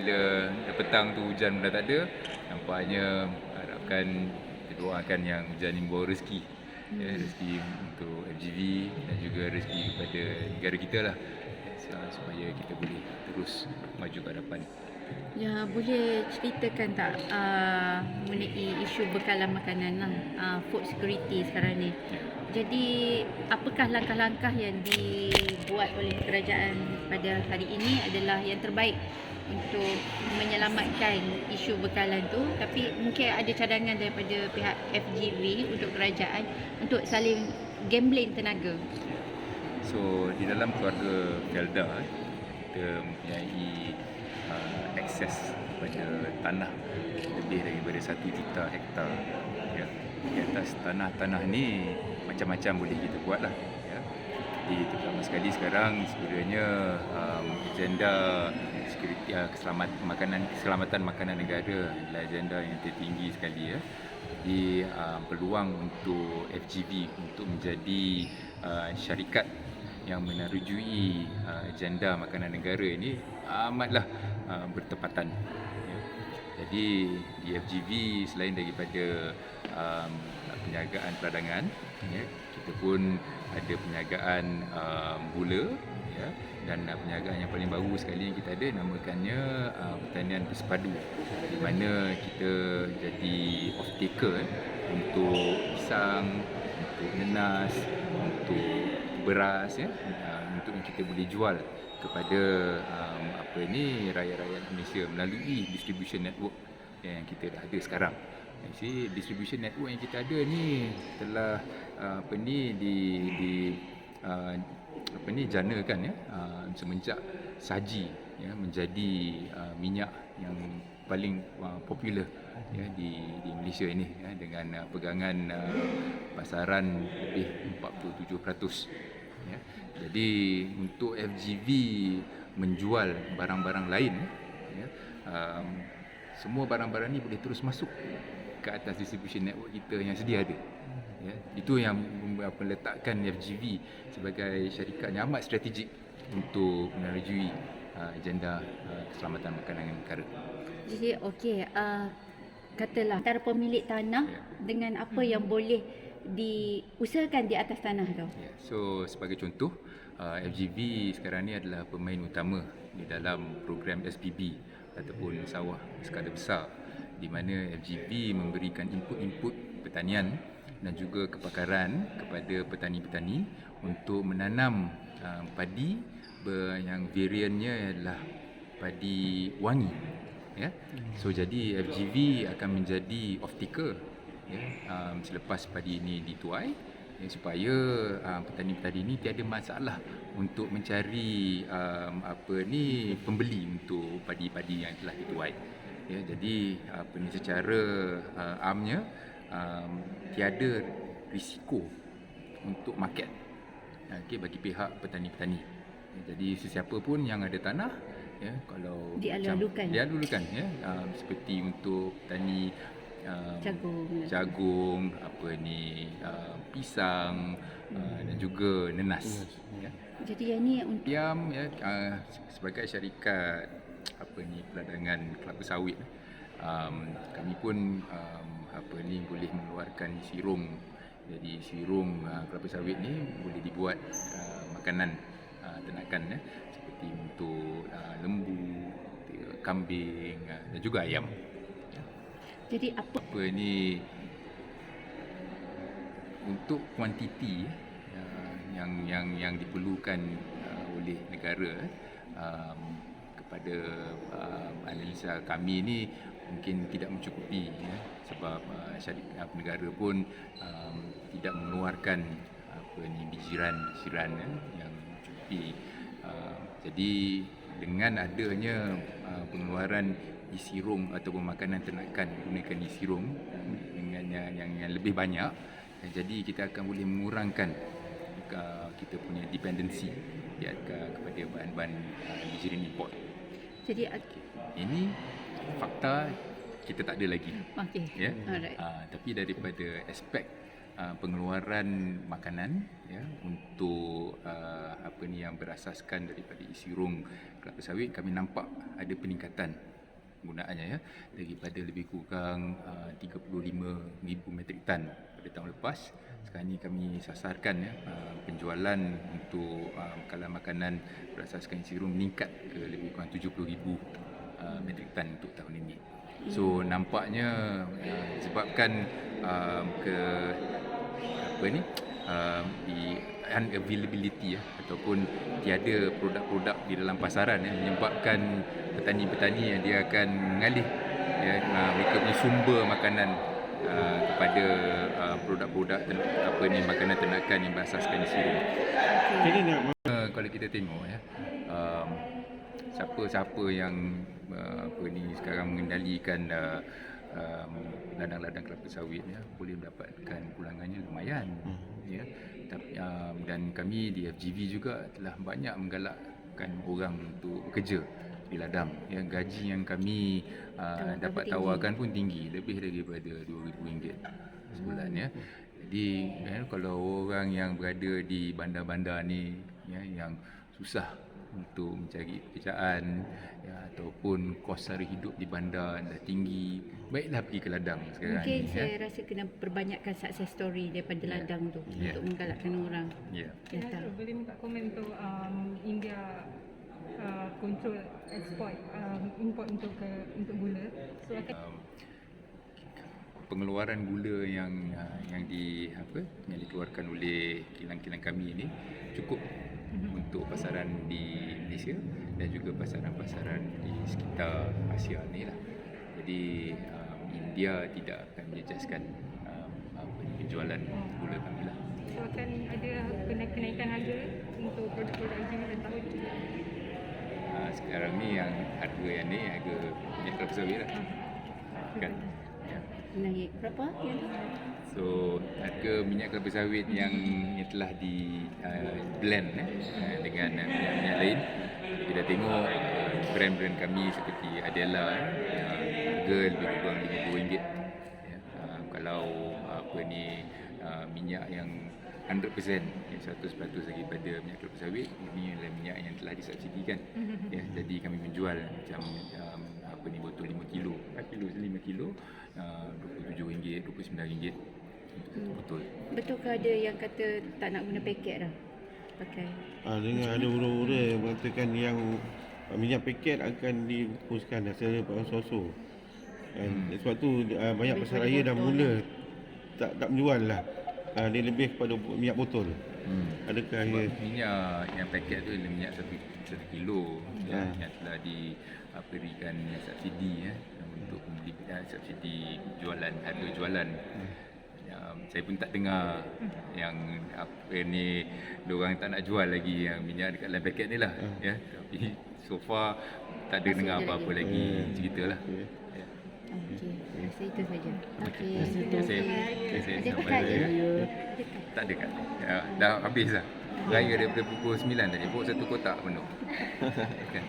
bila petang tu hujan dah tak ada, nampaknya harapkan kita doakan yang hujan ni membawa rezeki. Rezeki untuk FGV dan juga rezeki kepada negara kita lah, supaya kita boleh terus maju ke hadapan. Ya, boleh ceritakan tak mengenai isu bekalan makanan lah, food security sekarang ni. Jadi, apakah langkah-langkah yang dibuat oleh kerajaan pada hari ini adalah yang terbaik untuk menyelamatkan isu bekalan tu, tapi mungkin ada cadangan daripada pihak FGV untuk kerajaan untuk saling gambling tenaga. So di dalam keluarga Felda kita mempunyai akses kepada tanah lebih daripada 1 juta hektar. Ya. Di atas tanah-tanah ni macam-macam boleh kita buat lah. Ya. Jadi terutama sekali sekarang sebenarnya agenda security, keselamatan makanan negara adalah agenda yang tertinggi sekali ya. Jadi peluang untuk FGV untuk menjadi syarikat yang menerujui agenda makanan negara ini amatlah bertepatan. Ya. Jadi di FGV selain daripada penjagaan peradangan, ya, kita pun ada penjagaan gula, ya, dan penjagaan yang paling baru sekali yang kita ada namakannya pertanian bersepadu, di mana kita jadi off taker untuk pisang, untuk nenas, untuk beras ya, untuk kita boleh jual kepada rakyat-rakyat Malaysia melalui distribution network yang kita dah ada sekarang. Jadi distribution network yang kita ada ni telah janakan ya, semenjak saji ya menjadi minyak yang paling popular ya di Malaysia ini ya, dengan pegangan pasaran lebih 47%. Ya. Jadi untuk FGV menjual barang-barang lain ya, semua barang-barang ni boleh terus masuk ke atas distribution network kita yang sedia ada. Ya, itu yang meletakkan FGV sebagai syarikat yang amat strategik untuk menerujui agenda keselamatan makanan negara. Jadi okey, katalah antara pemilik tanah dengan apa yang boleh diusahakan di atas tanah tu. So sebagai contoh, FGV sekarang ni adalah pemain utama di dalam program SPB ataupun sawah berskala besar, di mana FGV memberikan input-input pertanian dan juga kepakaran kepada petani-petani untuk menanam padi yang variannya adalah padi wangi. Ya. So jadi FGV akan menjadi off taker ya, selepas padi ini dituai ya, supaya petani-petani ini tiada masalah untuk mencari pembeli untuk padi-padi yang telah dituai. Ya, jadi secara amnya tiada risiko untuk market bagi pihak petani-petani. Ya, jadi sesiapa pun yang ada tanah ya, kalau dialulukan ya, seperti untuk petani jagung, pisang dan juga nenas. Ya. Jadi yang ni untuk ya, sebagai syarikat peladangan kelapa sawit, kami pun boleh mengeluarkan sirung. Jadi sirung kelapa sawit ni boleh dibuat makanan ternakan ya, seperti untuk lembu, kambing dan juga ayam. Jadi apa ni untuk kuantiti yang diperlukan oleh negara, kepada analisa kami ni mungkin tidak mencukupi ya, sebab syarikat negara pun tidak mengeluarkan bijiran ya, yang mencukupi. Jadi dengan adanya pengeluaran isirung ataupun makanan ternakan menggunakan isirung dengan yang lebih banyak, jadi kita akan boleh mengurangkan kita punya dependensi kepada bahan-bahan bijiran import. Jadi ini fakta kita tak ada lagi. Okey. Ya. Alright. Tapi daripada aspek pengeluaran makanan ya, untuk yang berasaskan daripada isirung kelapa sawit, kami nampak ada peningkatan penggunaannya ya, daripada lebih kurang 35,000 metrik tan pada tahun lepas. Sekarang ni kami sasarkan ya, penjualan untuk bekalan makanan berasaskan sirum meningkat ke lebih kurang 70,000 metrik tan untuk tahun ini. So nampaknya disebabkan ke apa ni di unavailability ataupun tiada produk-produk di dalam pasaran menyebabkan petani-petani yang dia akan mengalih mereka punya sumber makanan kepada produk-produk makanan ternakan yang berasaskan sirum. Jadi nak Kalau kita tengok siapa-siapa yang sekarang mengendalikan ladang-ladang kelapa sawit boleh mendapatkan pulangannya lumayan ya. Dan kami di FGV juga telah banyak menggalakkan orang untuk bekerja di ladang ya. Gaji yang kami dapat tawarkan pun tinggi, lebih daripada RM2,000 sebulan ya. Jadi kalau orang yang berada di bandar-bandar ni ya, yang susah untuk mencari pekerjaan ya, ataupun kos sara hidup di bandar dah tinggi, baiklah pergi ke ladang sekarang Mungkin ni saya rasa kena perbanyakkan success story daripada ladang tu untuk menggalakkan orang datang. Boleh minta komen untuk India control export import untuk gula. So pengeluaran gula yang dikeluarkan oleh kilang-kilang kami ini cukup untuk pasaran di Malaysia dan juga pasaran-pasaran di sekitar Asia ni lah. Jadi India tidak akan menjejaskan penjualan gula kami lah. So akan ada kenaikan harga untuk produk-produk FGV dan tahun ini. Sekarang ni yang harga yang ni harga minyak kelapa sawit lah. Kan? Ya. Naik berapa? So harga minyak kelapa sawit yang telah di blend dengan minyak lain, kita tengok brand-brand kami seperti Adela harga lebih kurang RM5,000 ya. Kalau minyak yang 100% yang 100% daripada minyak kelapa sawit, ini adalah minyak yang telah disubsidikan ya. Jadi kami menjual macam botol 5 kilo, 5 kilo RM27, RM29 botol. Betulkah ada yang kata tak nak guna paket dah pakai? dengar ada hura-hura yang mengatakan yang minyak paket akan dihapuskan secara beransur-ansur. Sebab tu banyak pasar raya dah mula tak menjual lah. Dia lebih kepada minyak botol. Adakah minyak yang paket tu adalah minyak 1 kilo yang telah diberikan subsidi untuk membeli subsidi jualan, harga jualan. Saya pun tak dengar yang diorang tak nak jual lagi yang minyak dekat dalam paket ni lah ya. Tapi so far tak ada dengar apa-apa lagi cerita lah. Okey, rasa itu saja. Okey, Saya ada sampai dekat saya. je. Tak dekat. Dah habis lah. Raya daripada pukul 9 tadi. Bawa 1 kotak penuh. Kan?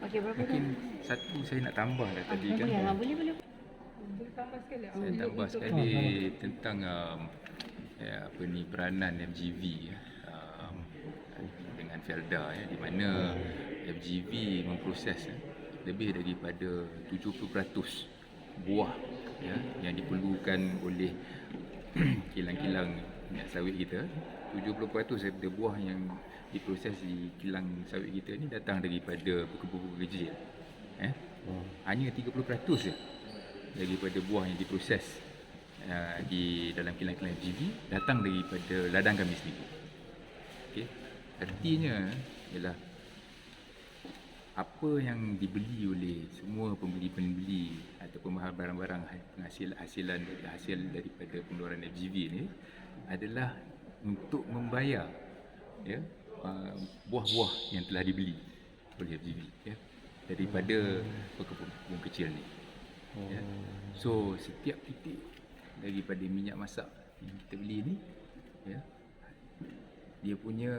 Okey, berapa Mungkin satu saya nak tambah dah tadi kan. Boleh. Boleh tambah sekali. Saya tambah sekali tentang peranan FGV dengan Felda di mana FGV memproses lebih daripada 70% buah yang diperlukan oleh kilang-kilang minyak sawit kita. 70% daripada buah yang diproses di kilang sawit kita ni datang daripada pokok-pokok kecil. Hanya 30% je daripada buah yang diproses di dalam kilang-kilang FGV datang daripada ladang kami sendiri. Okey. Artinya ialah apa yang dibeli oleh semua pembeli-pembeli ataupun barang-barang hasil daripada pengeluaran FGV ni adalah untuk membayar buah-buah yang telah dibeli oleh FGV daripada pokok-pokok kecil ni. So setiap titik daripada minyak masak yang kita beli ni dia punya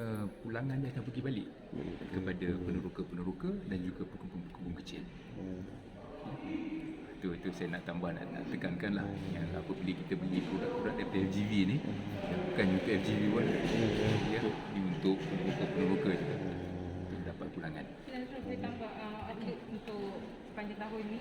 pulangan dia akan pergi balik kepada peneroka-peneroka dan juga pekebun-pekebun kecil. Itu saya nak tambah, nak tekankan lah yang apabila kita beli produk-produk daripada FGV ni bukan untuk FGV pun ini untuk peneroka-peneroka juga untuk dapat pulangan. Dan saya tambah update untuk sepanjang tahun ni.